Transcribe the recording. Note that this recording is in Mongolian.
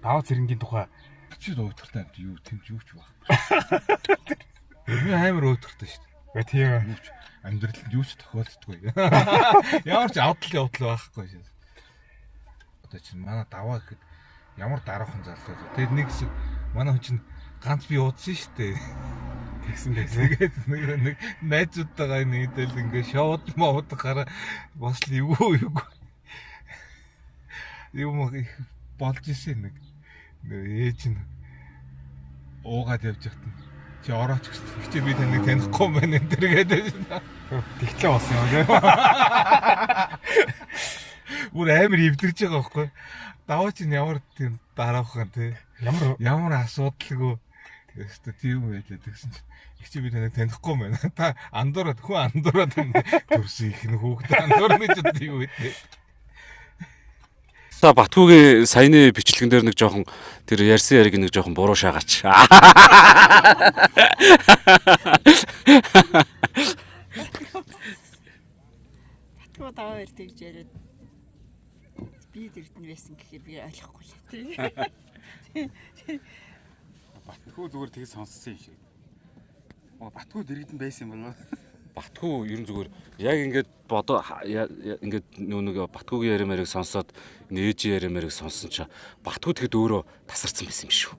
Аав зэрэнгийн тухай чи өөдөртэй юу тэмч юу ч баг. Өргөн амар өөдөртэй шүү дээ. Тийм. Юу ч амьдралд юу ч тохиолддоггүй. Ямар ч авдал байхгүй шээ. Одоо чинь манай даваа гэхэд ямар дараахан зарлаа. Тэгээд нэг хэсэг манай хүн чинь ганц би уудсан шүү дээ. Тэгсэн. Тэгээд нэг найзуудтайгаа нийлэл ингээ шоуд мод гараа бас л юу юм их болж исэн нэг ээж нь уугаад явж байхад чи орооч гэсэн. Чи би таныг танихгүй юм байна энэ төргээд байна. Тэгтлээ болсон юм гээ. Бүр амар ивдэрж байгаа байхгүй. Даваа чинь ямар тийм дараахан тий. Ямар асуудалгүй. Тэгээс тийм байлаа тэгсэн чинь их чи би таныг танихгүй юм байна. Та андуураад төрсөн их нэг хүүхэд андуурны ч юу вэ? За Батгуугийн саяны бичлэгэн дээр нэг жоохон тэр ярьсан яриг нэг жоохон буруу шаагач. Батгуу даваа ирдэг гэж яриад би дэрдэн байсан гэхээр би ойлгохгүй л тий. Батгуу зүгээр тийг сонссон юм шиг. Батгуу дэрэгдэн байсан юм болоо. Батгуу ер нь зүгээр яг ингээд бодоо ингээд нэг Батгуугийн ярмаарыг сонсоод нээжийн ярмаарыг сонсон чи Батгуу тэгэд өөрөө тасарсан байсан юм шүү.